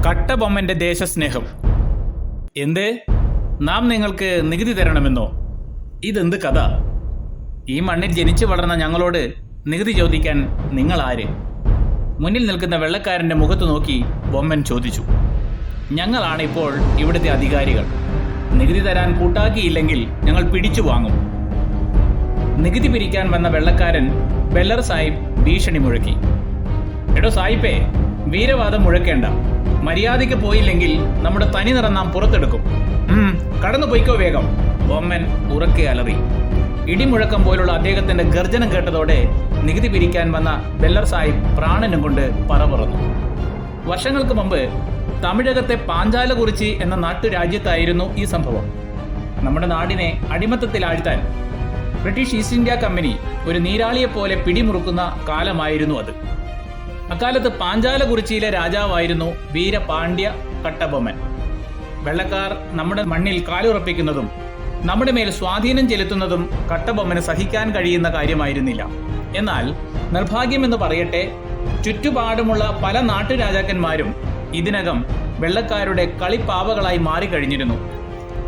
കട്ടബൊമ്മന്റെ ദേശസ്നേഹം. എന്ത്, നാം നിങ്ങൾക്ക് നികുതി തരണമെന്നോ? ഇതെന്ത് കഥ? ഈ മണ്ണിൽ ജനിച്ചു വളർന്ന ഞങ്ങളോട് നികുതി ചോദിക്കാൻ നിങ്ങൾ ആര്? മുന്നിൽ നിൽക്കുന്ന വെള്ളക്കാരൻ്റെ മുഖത്ത് നോക്കി ബൊമ്മൻ ചോദിച്ചു. ഞങ്ങളാണ് ഇപ്പോൾ ഇവിടുത്തെ അധികാരികൾ. നികുതി തരാൻ കൂട്ടാക്കിയില്ലെങ്കിൽ ഞങ്ങൾ പിടിച്ചു വാങ്ങും. നികുതി പിരിക്കാൻ വന്ന വെള്ളക്കാരൻ ബെല്ലർ സാഹിബ് ഭീഷണി മുഴക്കി. എടോ സാഹിബേ, വീരവാദം മുഴക്കേണ്ട. മര്യാദയ്ക്ക് പോയില്ലെങ്കിൽ നമ്മുടെ തനി നിറം നാം പുറത്തെടുക്കും. കടന്നു പോയിക്കോ വേഗം, ബൊമ്മൻ ഉറക്കെ അലറി. ഇടിമുഴക്കം പോലുള്ള അദ്ദേഹത്തിന്റെ ഗർജനം കേട്ടതോടെ നികുതി പിരിക്കാൻ വന്ന ബെല്ലർ സാഹിബ് പ്രാണനും കൊണ്ട് പറന്നു. വർഷങ്ങൾക്ക് മുമ്പ് തമിഴകത്തെ പാഞ്ചാലകുറിച്ചി എന്ന നാട്ടുരാജ്യത്തായിരുന്നു ഈ സംഭവം. നമ്മുടെ നാടിനെ അടിമത്തത്തിലാഴ്ത്താൻ ബ്രിട്ടീഷ് ഈസ്റ്റ് ഇന്ത്യ കമ്പനി ഒരു നീരാളിയെപ്പോലെ പിടിമുറുക്കുന്ന കാലമായിരുന്നു അത്. അക്കാലത്ത് പാഞ്ചാലകുറിച്ചിയിലെ രാജാവായിരുന്നു വീരപാണ്ഡ്യ കട്ടബൊമ്മൻ. വെള്ളക്കാർ നമ്മുടെ മണ്ണിൽ കാലുറപ്പിക്കുന്നതും നമ്മുടെ മേൽ സ്വാധീനം ചെലുത്തുന്നതും കട്ടബൊമ്മന് സഹിക്കാൻ കഴിയുന്ന കാര്യമായിരുന്നില്ല. എന്നാൽ നിർഭാഗ്യമെന്ന് പറയട്ടെ, ചുറ്റുപാടുമുള്ള പല നാട്ടുരാജാക്കന്മാരും ഇതിനകം വെള്ളക്കാരുടെ കളിപ്പാവകളായി മാറിക്കഴിഞ്ഞിരുന്നു.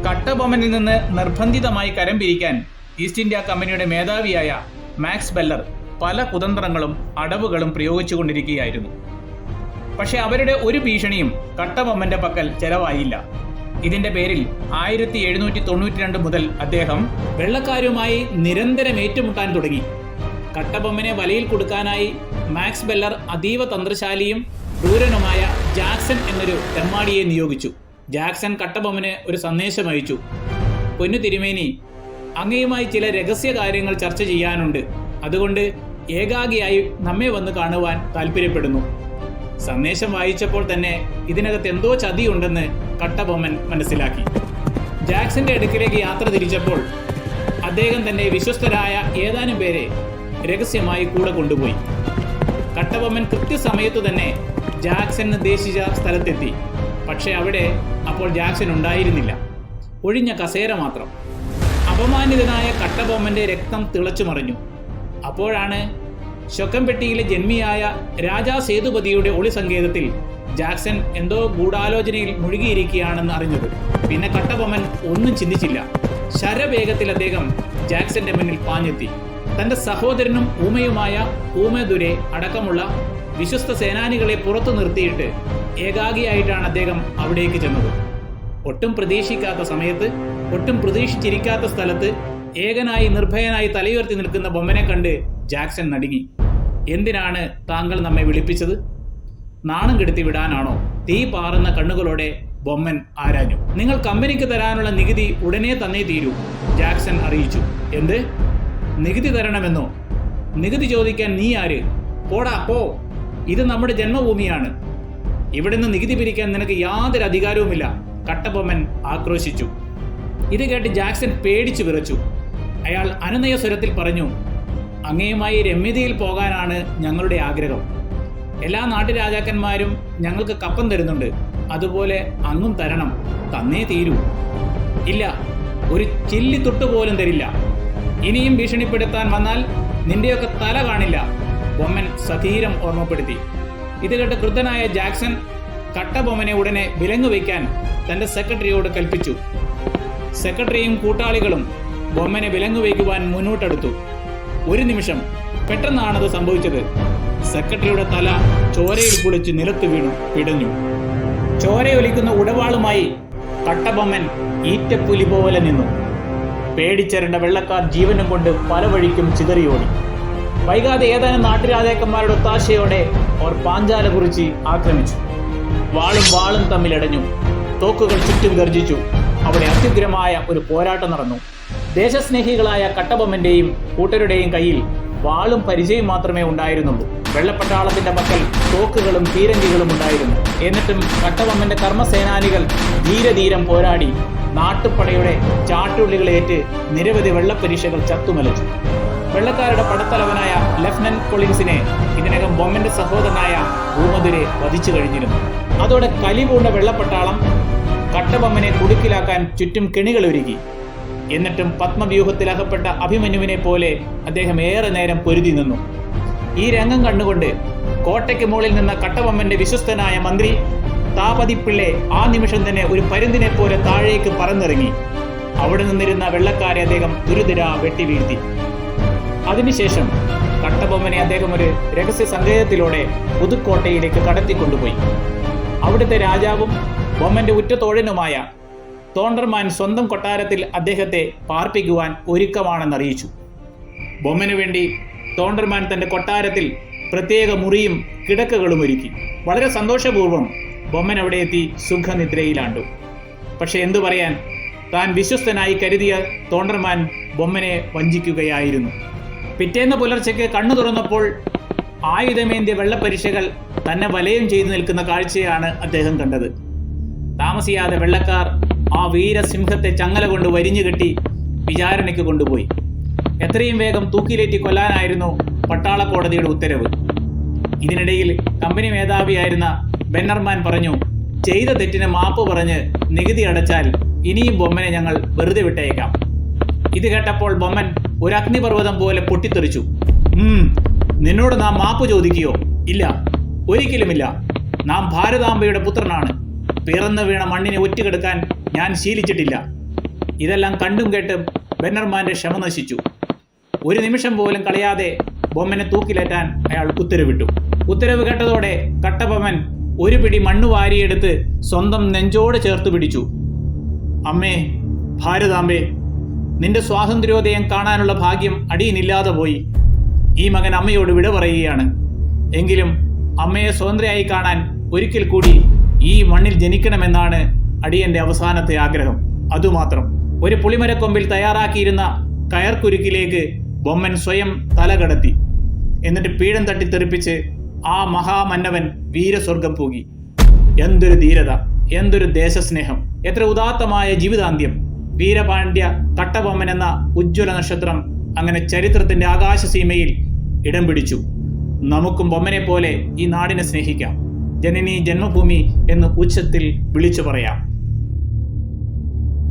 കട്ടബൊമ്മനിൽ നിന്ന് നിർബന്ധിതമായി കരം പിരിക്കാൻ ഈസ്റ്റ് ഇന്ത്യ കമ്പനിയുടെ മേധാവിയായ മാക്സ് ബെല്ലർ പല കുതന്ത്രങ്ങളും അടവുകളും പ്രയോഗിച്ചുകൊണ്ടിരിക്കുകയായിരുന്നു. പക്ഷെ അവരുടെ ഒരു ഭീഷണിയും കട്ടബൊമ്മന്റെ പക്കൽ ചെലവായില്ല. ഇതിന്റെ പേരിൽ 1792 മുതൽ അദ്ദേഹം വെള്ളക്കാരുമായി നിരന്തരം ഏറ്റുമുട്ടാൻ തുടങ്ങി. കട്ടബൊമ്മനെ വലയിൽ കൊടുക്കാനായി മാക്സ് ബെല്ലർ അതീവ തന്ത്രശാലിയും ക്രൂരനുമായ ജാക്സൺ എന്നൊരു തെമ്മാടിയെ നിയോഗിച്ചു. ജാക്സൺ കട്ടബൊമ്മന് ഒരു സന്ദേശം അയച്ചു. പൊന്നു തിരുമേനി, അങ്ങയുമായി ചില രഹസ്യ കാര്യങ്ങൾ ചർച്ച ചെയ്യാനുണ്ട്. അതുകൊണ്ട് ഏകാഗിയായി നമ്മെ വന്ന് കാണുവാൻ താല്പര്യപ്പെടുന്നു. സന്ദേശം വായിച്ചപ്പോൾ തന്നെ ഇതിനകത്ത് എന്തോ ചതിയുണ്ടെന്ന് കട്ടബൊമ്മൻ മനസ്സിലാക്കി. ജാക്സന്റെ അടുക്കിലേക്ക് യാത്ര തിരിച്ചപ്പോൾ അദ്ദേഹം തന്റെ വിശ്വസ്തരായ ഏതാനും പേരെ രഹസ്യമായി കൂടെ കൊണ്ടുപോയി. കട്ടബൊമ്മൻ കൃത്യസമയത്തു തന്നെ ജാക്സൺ നിർദ്ദേശിച്ച സ്ഥലത്തെത്തി. പക്ഷെ അവിടെ അപ്പോൾ ജാക്സൺ ഉണ്ടായിരുന്നില്ല. ഒഴിഞ്ഞ കസേര മാത്രം. അപമാനിതനായ കട്ടബൊമ്മന്റെ രക്തം തിളച്ചു മറിഞ്ഞു. അപ്പോഴാണ് ശൊക്കംപെട്ടിയിലെ ജന്മിയായ രാജാ സേതുപതിയുടെ ഒളിസങ്കേതത്തിൽ ജാക്സൺ എന്തോ ഗൂഢാലോചനയിൽ മുഴുകിയിരിക്കുകയാണെന്ന് അറിഞ്ഞത്. പിന്നെ കട്ടബൊമ്മൻ ഒന്നും ചിന്തിച്ചില്ല. ശരവേഗത്തിൽ അദ്ദേഹം ജാക്സന്റെ മുന്നിൽ പാഞ്ഞെത്തി. തന്റെ സഹോദരനും ഊമയുമായ ഊമദുരെ അടക്കമുള്ള വിശ്വസ്ത സേനാനികളെ പുറത്തു നിർത്തിയിട്ട് ഏകാഗിയായിട്ടാണ് അദ്ദേഹം അവിടേക്ക് ചെന്നത്. ഒട്ടും പ്രതീക്ഷിക്കാത്ത സമയത്ത്, ഒട്ടും പ്രതീക്ഷിച്ചിരിക്കാത്ത സ്ഥലത്ത് ഏകനായി നിർഭയനായി തലയുയർത്തി നിൽക്കുന്ന ബൊമ്മനെ കണ്ട് ജാക്സൺ നടുങ്ങി. എന്തിനാണ് താങ്കൾ നമ്മെ വിളിപ്പിച്ചത്? നാണം കെടുത്തി വിടാനാണോ? തീ പാറുന്ന കണ്ണുകളോടെ ബൊമ്മൻ ആരാഞ്ഞു. നിങ്ങൾ കമ്പനിക്ക് തരാനുള്ള നികുതി ഉടനെ തന്നേ തീരൂ, ജാക്സൺ അറിയിച്ചു. എന്ത്, നികുതി തരണമെന്നോ? നികുതി ചോദിക്കാൻ നീ ആര്? പോടാ പോ, ഇത് നമ്മുടെ ജന്മഭൂമിയാണ്. ഇവിടുന്ന് നികുതി പിരിക്കാൻ നിനക്ക് യാതൊരു അധികാരവുമില്ല, കട്ടബൊമ്മൻ ആക്രോശിച്ചു. ഇത് കേട്ട് ജാക്സൺ പേടിച്ചു വിറച്ചു. അയാൾ അനുനയ സ്വരത്തിൽ പറഞ്ഞു, അങ്ങയുമായി രമ്യതയിൽ പോകാനാണ് ഞങ്ങളുടെ ആഗ്രഹം. എല്ലാ നാട്ടുരാജാക്കന്മാരും ഞങ്ങൾക്ക് കപ്പം തരുന്നുണ്ട്. അതുപോലെ അങ്ങും തരണം, തന്നേ തീരൂ. ഇല്ല, ഒരു ചില്ലി തൊട്ടുപോലും തരില്ല. ഇനിയും ഭീഷണിപ്പെടുത്താൻ വന്നാൽ നിന്റെയൊക്കെ തല കാണില്ല, ബൊമ്മൻ സധീരം ഓർമ്മപ്പെടുത്തി. ഇത് കേട്ട് ക്രുദ്ധനായ ജാക്സൺ കട്ടബൊമ്മനെ ഉടനെ വിലങ്ങു വയ്ക്കാൻ തന്റെ സെക്രട്ടറിയോട് കൽപ്പിച്ചു. സെക്രട്ടറിയും കൂട്ടാളികളും ബൊമ്മനെ വിലങ്ങു വയ്ക്കുവാൻ മുന്നോട്ടെടുത്തു. ഒരു നിമിഷം, പെട്ടെന്നാണത് സംഭവിച്ചത്. സെക്രട്ടറിയുടെ തല ചോരയിൽ കുളിച്ച് നിലത്ത് വീണു പിടഞ്ഞു. ചോരയൊലിക്കുന്ന ഉടവാളുമായി കട്ടബൊമ്മൻ ഈറ്റപ്പുലി പോലെ നിന്നു. പേടിച്ചരണ്ട വെള്ളക്കാർ ജീവനും കൊണ്ട് പല വഴിക്കും ചിതറിയോടി. വൈകാതെ ഏതാനും നാട്ടുരാജാക്കന്മാരുടെ ഒത്താശയോടെ അവർ പാഞ്ചാലകുറിച്ചി ആക്രമിച്ചു. വാളും തമ്മിലടഞ്ഞു. തോക്കുകൾ ചുറ്റും ഗർജിച്ചു. അവിടെ അത്യുഗ്രമായ ഒരു പോരാട്ടം നടന്നു. ദേശസ്നേഹികളായ കട്ടബൊമ്മന്റെയും കൂട്ടരുടെയും കയ്യിൽ വാളും പരിചയം മാത്രമേ ഉണ്ടായിരുന്നുള്ളൂ. വെള്ളപ്പട്ടാളത്തിന്റെ പക്കൽ തോക്കുകളും പീരങ്കികളും ഉണ്ടായിരുന്നു. എന്നിട്ടും കട്ടബൊമ്മന്റെ കർമ്മസേനാനികൾ ധീരധീരം പോരാടി നാട്ടുപടയുടെ ചാട്ടുള്ളികളേറ്റ് നിരവധി വെള്ളപ്പരീക്ഷകൾ ചത്തുമലച്ചു. വെള്ളക്കാരുടെ പടത്തലവനായ ലഫ്റ്റനന്റ് കൊളിൻസിനെ ഇതിനകം ബൊമ്മന്റെ സഹോദരനായ ഊമദുരെ വധിച്ചു കഴിഞ്ഞിരുന്നു. അതോടെ കലിപൂണ്ട വെള്ളപ്പട്ടാളം കട്ടബൊമ്മനെ കുടുക്കിലാക്കാൻ ചുറ്റും കെണികളൊരുക്കി. എന്നിട്ടും പത്മവ്യൂഹത്തിലകപ്പെട്ട അഭിമന്യുവിനെ പോലെ അദ്ദേഹം ഏറെ നേരം പൊരുതി നിന്നു. ഈ രംഗം കണ്ടുകൊണ്ട് കോട്ടയ്ക്ക് മുകളിൽ നിന്ന കട്ടബൊമ്മന്റെ വിശ്വസ്തനായ മന്ത്രി താപതിപ്പിള്ളെ ആ നിമിഷം തന്നെ ഒരു പരുന്തിനെ പോലെ താഴേക്ക് പറന്നിറങ്ങി. അവിടെ നിന്നിരുന്ന വെള്ളക്കാരെ അദ്ദേഹം ദുരിതര വെട്ടി വീഴ്ത്തി. അതിനുശേഷം കട്ടബൊമ്മനെ അദ്ദേഹം ഒരു രഹസ്യ സങ്കേതത്തിലൂടെ പുതുക്കോട്ടയിലേക്ക് കടത്തിക്കൊണ്ടുപോയി. അവിടുത്തെ രാജാവും ബൊമ്മന്റെ ഉറ്റ തോഴനുമായ തോണ്ടർമാൻ സ്വന്തം കൊട്ടാരത്തിൽ അദ്ദേഹത്തെ പാർപ്പിക്കുവാൻ ഒരുക്കമാണെന്നറിയിച്ചു. ബൊമ്മനു വേണ്ടി തോണ്ടർമാൻ തന്റെ കൊട്ടാരത്തിൽ പ്രത്യേക മുറിയും കിടക്കകളും ഒരുക്കി. വളരെ സന്തോഷപൂർവ്വം ബൊമ്മൻ അവിടെ എത്തി സുഖനിദ്രയിലാണ്ടു. പക്ഷെ എന്തു പറയാൻ, താൻ വിശ്വസ്തനായി കരുതിയ തോണ്ടർമാൻ ബൊമ്മനെ വഞ്ചിക്കുകയായിരുന്നു. പിറ്റേന്ന് പുലർച്ചയ്ക്ക് കണ്ണു തുറന്നപ്പോൾ ആയുധമേന്തിയ വെള്ളപ്പരിശകൾ തന്നെ വലയം ചെയ്തു നിൽക്കുന്ന കാഴ്ചയാണ് അദ്ദേഹം കണ്ടത്. താമസിയാതെ വെള്ളക്കാർ ആ വീരസിംഹത്തെ ചങ്ങല കൊണ്ട് വരിഞ്ഞുകെട്ടി വിചാരണയ്ക്ക് കൊണ്ടുപോയി. എത്രയും വേഗം തൂക്കിലേറ്റി കൊല്ലാനായിരുന്നു പട്ടാള കോടതിയുടെ ഉത്തരവ്. ഇതിനിടയിൽ കമ്പനി മേധാവിയായിരുന്ന ബെന്നർമാൻ പറഞ്ഞു, ചെയ്ത തെറ്റിന് മാപ്പ് പറഞ്ഞ് നികുതി അടച്ചാൽ ഇനിയും ബൊമ്മനെ ഞങ്ങൾ വെറുതെ വിട്ടേക്കാം. ഇത് കേട്ടപ്പോൾ ബൊമ്മൻ ഒരു അഗ്നിപർവ്വതം പോലെ പൊട്ടിത്തെറിച്ചു. നിന്നോട് നാം മാപ്പ് ചോദിക്കുകയോ? ഇല്ല, ഒരിക്കലുമില്ല. നാം ഭാരതാംബയുടെ പുത്രനാണ്. പിറന്നു വീണ മണ്ണിനെ ഒറ്റുകെടുക്കാൻ ഞാൻ ശീലിച്ചിട്ടില്ല. ഇതെല്ലാം കണ്ടും കേട്ടും ബെന്നർമാന്റെ ക്ഷമ നശിച്ചു. ഒരു നിമിഷം പോലും കളയാതെ ബൊമ്മനെ തൂക്കിലേറ്റാൻ അയാൾ ഉത്തരവിട്ടു. ഉത്തരവ് കേട്ടതോടെ കട്ടബൊമ്മൻ ഒരു പിടി മണ്ണ് വാരിയെടുത്ത് സ്വന്തം നെഞ്ചോട് ചേർത്ത് പിടിച്ചു. അമ്മേ, ഭാരതാംബേ, നിന്റെ സ്വാതന്ത്ര്യോദയം കാണാനുള്ള ഭാഗ്യം അടിയനില്ലാതെ പോയി. ഈ മകൻ അമ്മയോട് വിട പറയുകയാണ്. എങ്കിലും അമ്മയെ സ്വതന്ത്രയായി കാണാൻ ഒരിക്കൽ കൂടി ഈ മണ്ണിൽ ജനിക്കണമെന്നാണ് അടിയന്റെ അവസാനത്തെ ആഗ്രഹം. അതുമാത്രം. ഒരു പുളിമരക്കൊമ്പിൽ തയ്യാറാക്കിയിരുന്ന കയർക്കുരുക്കിലേക്ക് ബൊമ്മൻ സ്വയം തല കടത്തി. എന്നിട്ട് പീഠം തട്ടിത്തെറിപ്പിച്ച് ആ മഹാമന്നവൻ വീരസ്വർഗം പൂകി. എന്തൊരു ധീരത, എന്തൊരു ദേശസ്നേഹം, എത്ര ഉദാത്തമായ ജീവിതാന്ത്യം! വീരപാണ്ഡ്യ കട്ടബൊമ്മൻ എന്ന ഉജ്ജ്വല നക്ഷത്രം അങ്ങനെ ചരിത്രത്തിന്റെ ആകാശസീമയിൽ ഇടം പിടിച്ചു. നമുക്കും ബൊമ്മനെ പോലെ ഈ നാടിനെ സ്നേഹിക്കാം. ജനനി ജന്മഭൂമി എന്ന് ഉച്ചത്തിൽ വിളിച്ചു പറയാം.